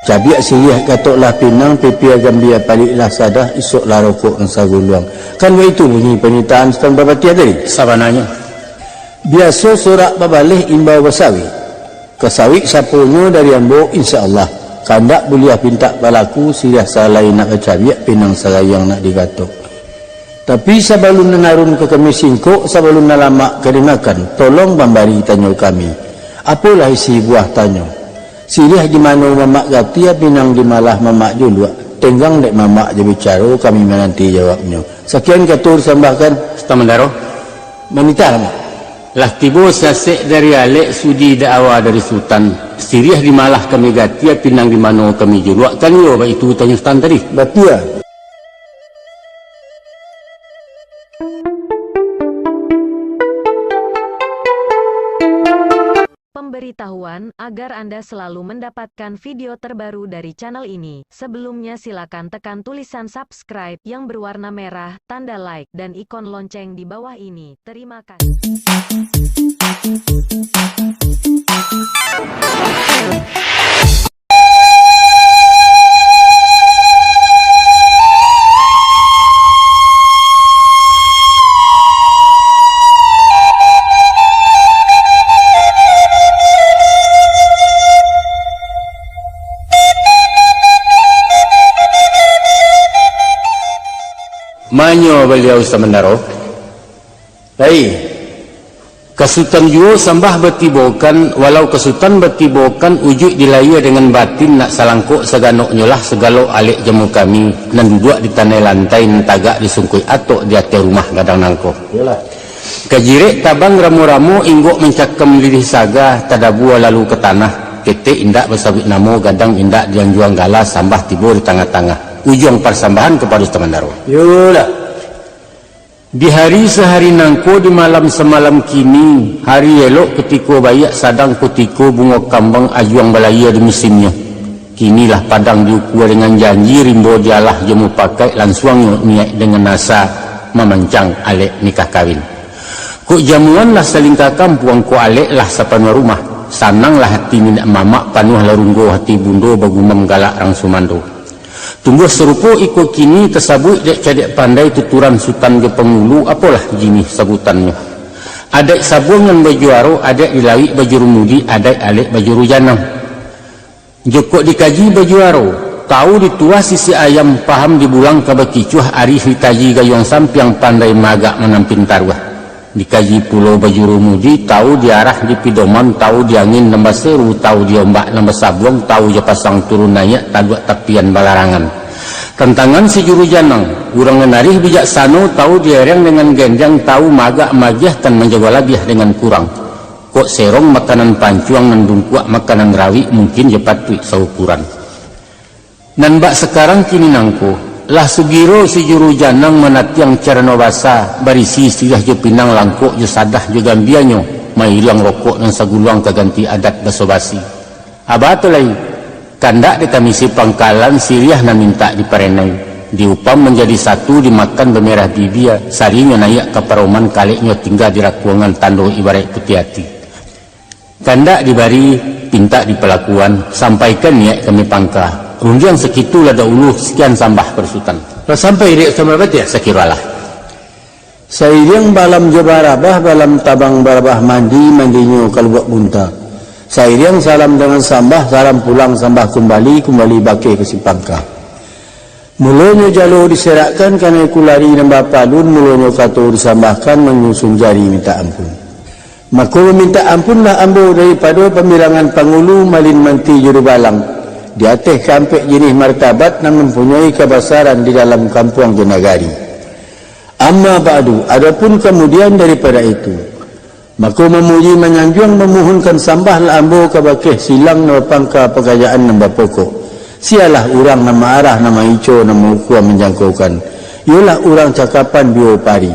Cabiak sirih katoklah pinang, pipia gambia paliklah sadah, isoklah rokok dan saguluang. Kan begitu bunyi pernyataan Sultan Babatia tadi? Sabananya. Biasa sorak babalih imbau bersawi. Kesawi sapunya dari ambo insya-Allah. Kandak boleh pinta palaku sirih salai nak kecabiak pinang sarayang nak digatok. Tapi sebelum menarun ke kami singkok, sebelum nalamak kedengakan, tolong bambari tanya kami. Apalah isi buah tanya? Sirih di mana mamak gatia pinang di malah mamak julua. Tenggang dek mamak je bicara, kami menanti jawabnya. Sekian katur sambahkan. Stamandaro. Manita lama. Lah tibo sasek dari alek sudi dakwa dari Sultan. Sirih di malah kami gatia pinang di mana kami julua. Kan yo itu tanya Sultan tadi. Batia. Pemberitahuan agar Anda selalu mendapatkan video terbaru dari channel ini. Sebelumnya silakan tekan tulisan subscribe yang berwarna merah, tanda like, dan ikon lonceng di bawah ini. Terima kasih. Manyo beliau Stamandaro. Baik. Kesultan juga sambah bertibokan, walau kesultan bertibokan ujuk dilaya dengan batin nak salangkuk seganoknya lah segalo alik jemu kami dan duduk di tanah lantai tagak disungkui atok di atas rumah gadang nangko. Yalah. Kejirek tabang ramu-ramu inggok mencakem lirih saga tadabua lalu ke tanah. Ketek indak bersawit namo gadang indak diang juang galas sambah tibo di tengah-tengah. Ujung persambahan kepada Stamandaro. Yolah. Di hari sehari nangko di malam semalam kini, hari elok ketika bayak sadang kutiko bunga kambang ajuang balaya di musimnya. Kinilah padang diukur dengan janji rimbo dialah jemu pakai langsung niat dengan nasa memancang alek nikah kawin. Kuk jamuan lah selingkah kampuang ku alek lah sapan rumah. Sanang lah hati minyak mamak panuh larunggo hati bundo bagumam galak rang sumando. Tumbuh serupa ikut kini tersabut dek cadek pandai tuturan Sultan ke pengulu apalah jenis sabutannya. Adek sabung yang baju aro, adek dilawik baju rumudi, adek alek baju rujanam. Jokok dikaji baju aro, tahu dituah sisi ayam paham dibulang kabakicuh arif ditaji gayung sampiang pandai magak menampin taruah. Dikaji pulau baju rumudi, tahu diarah di pidoman, tahu di angin nambah seru, tahu di ombak nambah sabung, tahu dia pasang turun naik, taduak tapian balarangan. Tantangan si juru janang, urang ngenarih bijaksana, tahu diereng dengan genjang, tahu magak magiah dan menjaga labiah dengan kurang. Kok serong makanan pancuang dan dungkuak makanan rawi mungkin jepat tuik saukuran. Dan bak sekarang kini nangko, lah sugiro si juru janang menatiang carano basa barisi istirah jo pinang langkok jo sadah jo gambianyo mai hilang rokok dan saguluang keganti adat baso basi abato lain kandak di kamisi pangkalan siriah na minta diparenai diupam menjadi satu dimakan bemerah bibia sarinya naik ke paroman kaliknya tinggal di rakuangan tando ibarat putih hati kandak dibari pinta di pelakuan sampaikan niat kami pangkah rundiang sekitu lada uluh sekian sambah persutan. Sampai dek sama bet ya? Sekiralah. Sairiang balam jabarabah balam tabang barabah mandinya kalau buat bunta. Sairiang salam dengan sambah, salam pulang sambah kembali baki ke si pangkah. Mulanya jalur diserakkan karena kulari nambah palun, mulanya kato disambahkan menyusun jari minta ampun. Maka meminta ampunlah ambo daripada pemilangan pangulu malin manti juru balang. Di atas kampek jenis martabat dan mempunyai kebesaran di dalam kampung jenagari. Amma ba'du, adapun kemudian daripada itu, maka memuji menyanjung memohonkan sambah ambo kabakeh silang nama pangka pekerjaan nama pokok. Sialah orang nama arah nama ico nama ukua menjangkaukan. Ialah orang cakapan biopari.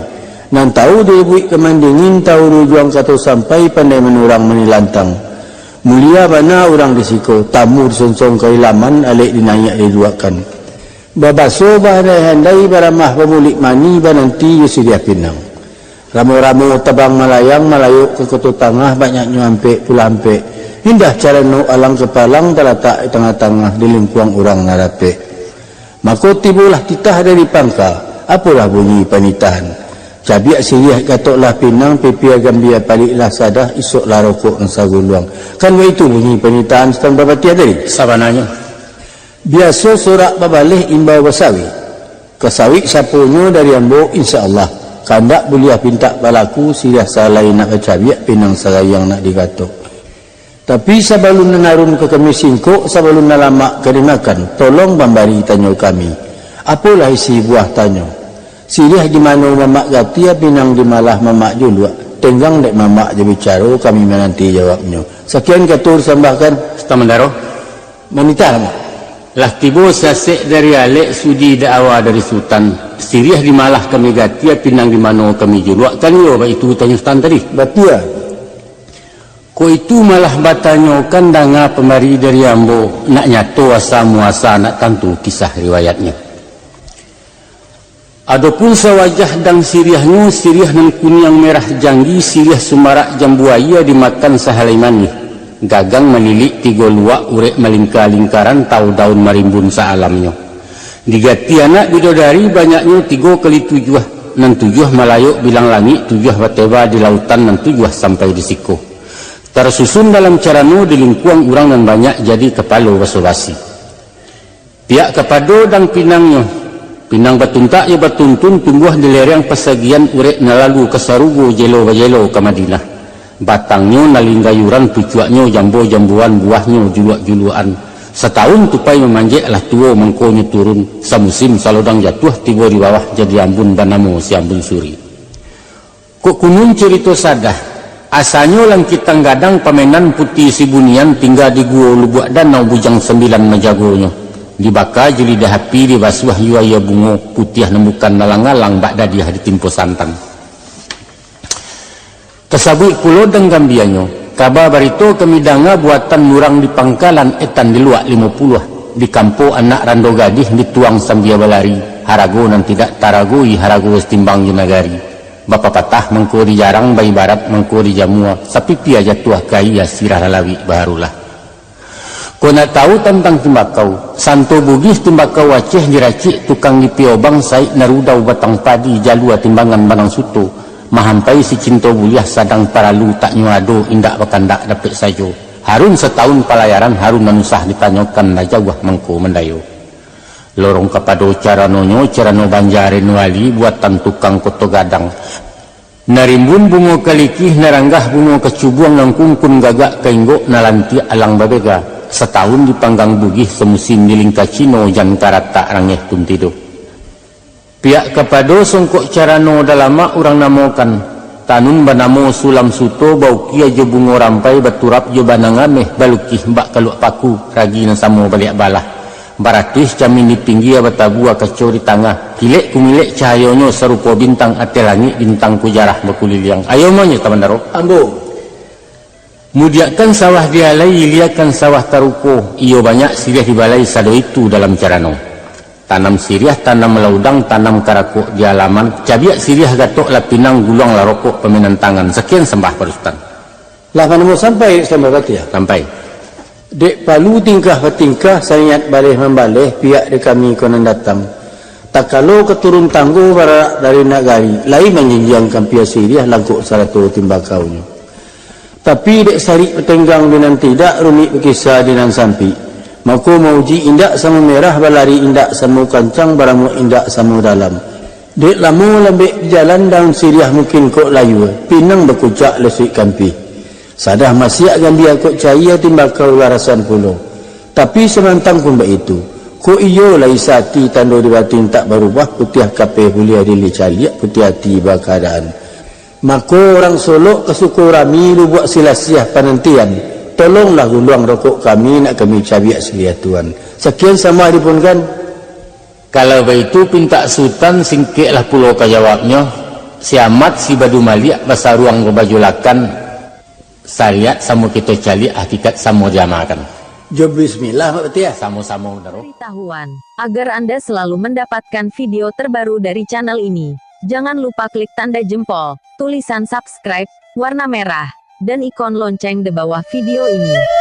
Nan tahu dia buik kemandingin tahu rujuang kata sampai pandai menurang menilantang. Mulia bana orang risiko tamu disonsong keilaman alik dinayak diduakan babaso bahana handai baramah pemulik mani bananti yusidia pinang ramu-ramu tabang malayang malayuk ke kota tengah banyak nyampe pulampe Indah cara nu alang kepalang terletak di tengah-tengah di lingkuang orang narape. Maka tibulah titah dari pangka, apalah bunyi panitahan. Cabiak sirih katoklah pinang, pipia gambia paliklah sadah, isoklah rokok ng saguluang. Kan itu bunyi panitahan setang babatia dari? Sabananya. Biasa sorak babalih imbau basawi. Kesawi sapunyo dari ambo insyaAllah. Kandak boleh pinta balaku sirih salai nak kecabiak pinang sarayang nak digatok. Tapi sebelum menarun ke kami singkok, sebelum nalamak kedengakan, tolong bambari tanyo kami. Apalah isi buah tanyo? Sirih di mana mamak gatia pinang di malah mamak julua. Tenggang dek mamak je bicara, kami menanti jawabnya. Sekian katur sambahkan. Stamandaro. Manita lama. Lah tibo sasek dari alek sudi da'awa dari sultan. Sirih di malah kami gatia pinang di mana kami julua. Kan yo, itu tanya sultan tadi. Batia. Ko itu malah batanyo kan danga pemari dari ambo nak nyato asa muasa nak tentu kisah riwayatnya. Adapun sawajah dang siriahnya siriah nan kuning merah janggi siriah sumarak jambuaya dimakan sahalimani. Gagang melilik tiga luak urek melingkar lingkaran tahu daun marimbun saalamnya. Digati anak bidodari banyaknya 3 kali 7 nan 7 malayuk bilang langit 7 bateba di lautan nan 7 sampai di siko. Tersusun dalam caranu di lingkuang urang nan banyak jadi kepala basa-basi. Pihak kepado dan pinangnya. Pinang batuntak ya batuntun tungguh di lereng pesagian urek nalalu kesarugo jelo bajelo ke Madinah. Batangnya nalinggayuran tujuaknya jambu-jambuan buahnya juluak-juluan. Setahun tupai memanjek lah tua mengkonya turun. Samusim salodang jatuh tiba di bawah jadi ambun banamu si ambun suri. Kok kunun cerita sadah. Asalnya lang kitang gadang pamenan putih sibunian tinggal di gua lubuk danau bujang 9 majagonya. Dibaka jeli dahapi dibasuh yuaya bungo putih nemukan nalang-alang bak dadiah ditimpo santan. Kesabui pulau dan gambianyo. Kabar barito kemidanga buatan murang di pangkalan etan di luak 50. Di kampo anak rando gadih dituang sambia balari. Harago nan tidak taragui harago estimbang junagari. Bapa patah mengkuri jarang bayi barat mengkuri jamua. Sapi pia jatuh kaya sirah lalawi barulah. Kau nak tahu tentang tembakau? Santo Bugis tembakau Aceh diracik tukang di Piobang Said narudau batang padi jalua timbangan banang suto. Mahampai si cinta buliah sadang paralu tak nyuado indak bakandak dapat sajo. Harun setahun pelayaran harun nanusah ditanyakan najawah mengko mendayo. Lorong kapado caranonyo carano banjarin wali buatan tukang koto gadang. Narimbun bungo kalikih naranggah bungo kecubuang nangkungkun gagak kainggo nalanti alang babega. Setahun dipanggang bugih semusim di lingka Cino jan karata rangeh pun tidur. Pihak kepado songkok carano dalama orang namokan. Tanun banamo sulam suto bau kia jo bungo rampai baturap jo banangameh balukih mbak kaluk paku ragi nasamo balik balah. Baratis camin di pinggir batabua kacau di tengah. Hilek kumilek cahayonyo serupa bintang ate langit bintang kujarah bakuliliang. Ayo maunya taman daro. Ambo. Mudiakan sawah dialai, iliakan sawah taruko. Iyo banyak siriah di balai sado itu dalam carano. Tanam siriah, tanam laudang, tanam karakuk di halaman. Cabiak siriah gatok lah pinang gulung lah rokok peminan tangan. Sekian sembah Parustan. Lah mana mau sampai sembah batia? Sampai. Dek palu tingkah bertingkah sayat balih membalih pihak di kami konon datang. Tak kalau keturun tangguh dari nagari, lain menjenjangkan pihak siriah langkuk saratu timbakaunya. Tapi dek sari petenggang dengan tidak rumit berkisah dengan sampi. Maka mauji indak sama merah balari indak sama kancang baramu indak sama dalam. Dek lama lembek jalan daun siriah mungkin kok layu. Pinang berkucak lesik kampi. Sadah masih gambia kok cahaya timbakau larasan pulau. Tapi semantang pun begitu. Ko iyo lai sati tando di batin tak berubah putih kape hulia dili caliak putih hati bakadaan. Maka orang Solok kesuku rami lu buat silasiah penantian. Tolonglah guluang rokok kami nak kami cabiak selia tuan. Sekian sama adipun kan. Kalau begitu pinta sultan singkiklah pulau kajawabnya. Si amat si badu maliak bahasa ruang berbajulakan. Sariat sama kita cali hakikat sama diamalkan. Jom bismillah Pak Betia. Sama-sama daro. Pemberitahuan, agar Anda selalu mendapatkan video terbaru dari channel ini. Jangan lupa klik tanda jempol, tulisan subscribe, warna merah, dan ikon lonceng di bawah video ini.